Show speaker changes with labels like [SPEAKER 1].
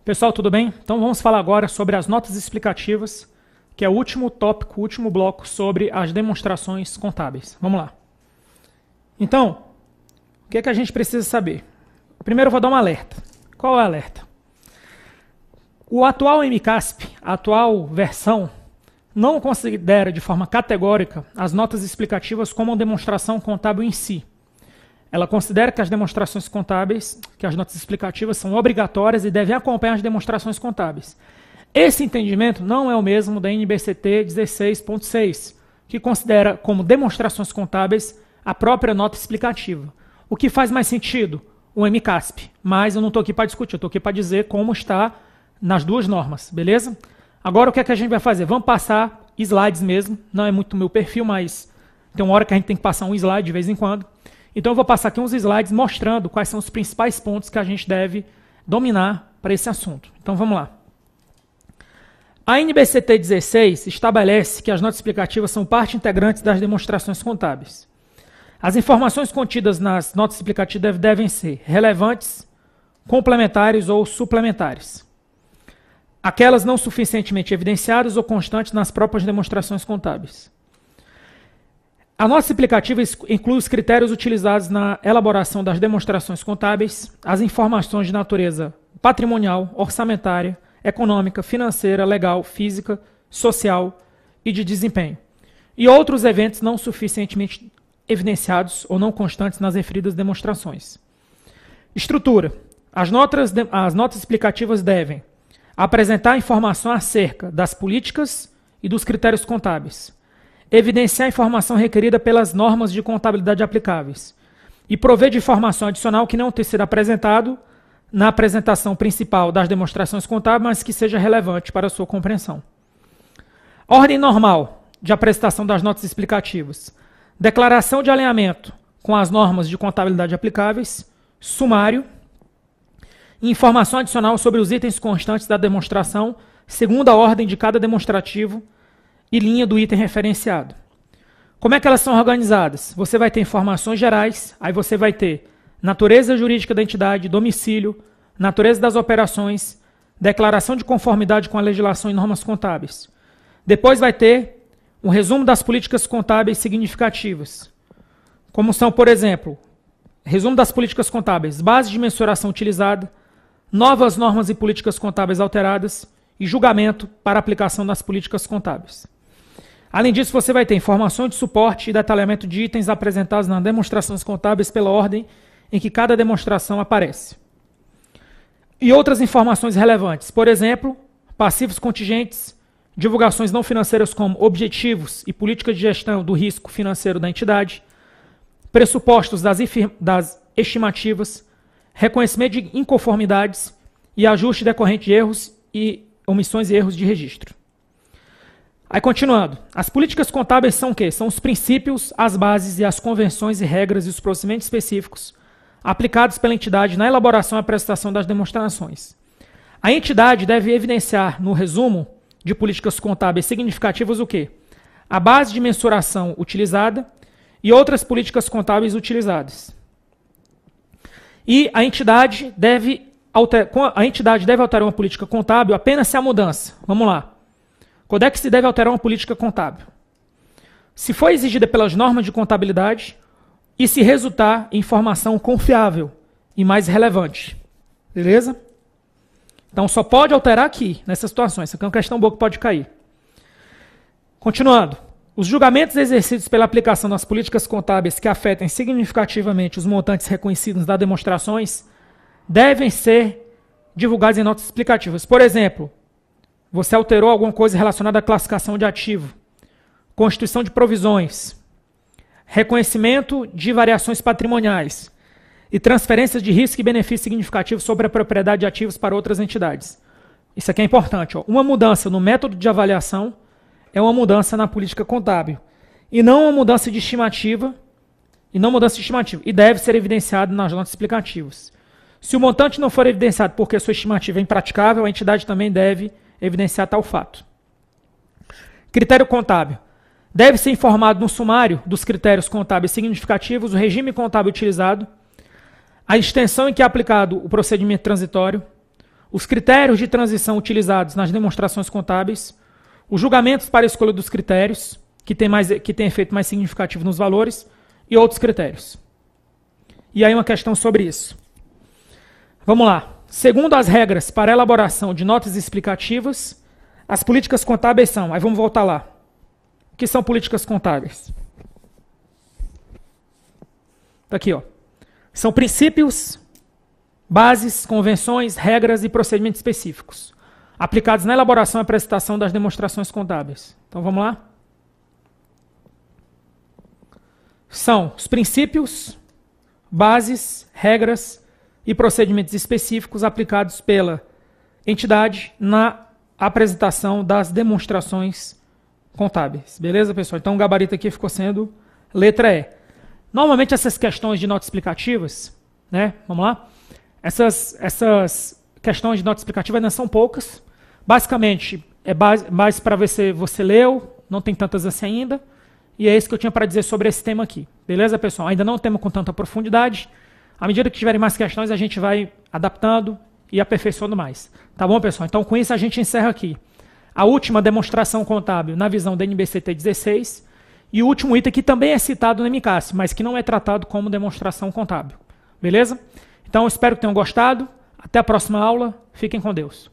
[SPEAKER 1] Pessoal, tudo bem? Então vamos falar agora sobre as notas explicativas, que é o último tópico, o último bloco sobre as demonstrações contábeis. Vamos lá. Então, o que é que a gente precisa saber? Primeiro eu vou dar um alerta. Qual é o alerta? O atual MCASP, a atual versão, não considera de forma categórica as notas explicativas como uma demonstração contábil em si. Ela considera que as demonstrações contábeis, que as notas explicativas são obrigatórias e devem acompanhar as demonstrações contábeis. Esse entendimento não é o mesmo da NBCT 16.6, que considera como demonstrações contábeis a própria nota explicativa. O que faz mais sentido? O MCASP. Mas eu não estou aqui para discutir, eu estou aqui para dizer como está nas duas normas, beleza? Agora o que é que a gente vai fazer? Vamos passar slides mesmo, não é muito meu perfil, mas tem uma hora que a gente tem que passar um slide de vez em quando. Então eu vou passar aqui uns slides mostrando quais são os principais pontos que a gente deve dominar para esse assunto. Então vamos lá. A NBCT 16 estabelece que as notas explicativas são parte integrante das demonstrações contábeis. As informações contidas nas notas explicativas devem ser relevantes, complementares ou suplementares. Aquelas não suficientemente evidenciadas ou constantes nas próprias demonstrações contábeis. A nota explicativa inclui os critérios utilizados na elaboração das demonstrações contábeis, as informações de natureza patrimonial, orçamentária, econômica, financeira, legal, física, social e de desempenho, e outros eventos não suficientemente evidenciados ou não constantes nas referidas demonstrações. Estrutura. As notas explicativas devem apresentar informação acerca das políticas e dos critérios contábeis, evidenciar a informação requerida pelas normas de contabilidade aplicáveis e prover de informação adicional que não tenha sido apresentado na apresentação principal das demonstrações contábeis, mas que seja relevante para a sua compreensão. Ordem normal de apresentação das notas explicativas. Declaração de alinhamento com as normas de contabilidade aplicáveis, sumário, informação adicional sobre os itens constantes da demonstração, segundo a ordem de cada demonstrativo, e linha do item referenciado. Como é que elas são organizadas? Você vai ter informações gerais, aí você vai ter natureza jurídica da entidade, domicílio, natureza das operações, declaração de conformidade com a legislação e normas contábeis. Depois vai ter um resumo das políticas contábeis significativas, como são, por exemplo, resumo das políticas contábeis, base de mensuração utilizada, novas normas e políticas contábeis alteradas e julgamento para aplicação das políticas contábeis. Além disso, você vai ter informações de suporte e detalhamento de itens apresentados nas demonstrações contábeis pela ordem em que cada demonstração aparece. E outras informações relevantes, por exemplo, passivos contingentes, divulgações não financeiras como objetivos e políticas de gestão do risco financeiro da entidade, pressupostos das estimativas, reconhecimento de inconformidades e ajuste decorrente de erros e omissões e erros de registro. Aí, continuando, as políticas contábeis são o quê? São os princípios, as bases e as convenções e regras e os procedimentos específicos aplicados pela entidade na elaboração e apresentação das demonstrações. A entidade deve evidenciar no resumo de políticas contábeis significativas o quê? A base de mensuração utilizada e outras políticas contábeis utilizadas. E a entidade deve alterar uma política contábil apenas se a mudança. Vamos lá. Quando é que se deve alterar uma política contábil? Se for exigida pelas normas de contabilidade e se resultar em informação confiável e mais relevante. Beleza? Então só pode alterar aqui, nessas situações. Essa aqui é uma questão boa que pode cair. Continuando. Os julgamentos exercidos pela aplicação das políticas contábeis que afetem significativamente os montantes reconhecidos das demonstrações devem ser divulgados em notas explicativas. Por exemplo, você alterou alguma coisa relacionada à classificação de ativo, constituição de provisões, reconhecimento de variações patrimoniais e transferências de risco e benefício significativo sobre a propriedade de ativos para outras entidades. Isso aqui é importante. Ó. Uma mudança no método de avaliação é uma mudança na política contábil e não uma mudança de estimativa e deve ser evidenciado nas notas explicativas. Se o montante não for evidenciado porque sua estimativa é impraticável, a entidade também deve evidenciar tal fato. Critério contábil. Deve ser informado no sumário dos critérios contábeis significativos o regime contábil utilizado, a extensão em que é aplicado o procedimento transitório, os critérios de transição utilizados nas demonstrações contábeis, os julgamentos para a escolha dos critérios, que tem efeito mais significativo nos valores, e outros critérios. E aí uma questão sobre isso. Vamos lá. Segundo as regras para a elaboração de notas explicativas, as políticas contábeis são... Aí vamos voltar lá. O que são políticas contábeis? Tá aqui, ó. São princípios, bases, convenções, regras e procedimentos específicos, aplicados na elaboração e apresentação das demonstrações contábeis. Então vamos lá? São os princípios, bases, regras e procedimentos específicos aplicados pela entidade na apresentação das demonstrações contábeis. Beleza, pessoal? Então o gabarito aqui ficou sendo letra E. Normalmente essas questões de notas explicativas, né? Vamos lá? Essas questões de nota explicativa ainda são poucas. Basicamente, é mais para ver se você leu, não tem tantas assim ainda. E é isso que eu tinha para dizer sobre esse tema aqui. Beleza, pessoal? Ainda não é um tema com tanta profundidade. À medida que tiverem mais questões, a gente vai adaptando e aperfeiçoando mais. Tá bom, pessoal? Então, com isso, a gente encerra aqui a última demonstração contábil na visão da NBCT 16 e o último item que também é citado no MCAS, mas que não é tratado como demonstração contábil. Beleza? Então, eu espero que tenham gostado. Até a próxima aula. Fiquem com Deus.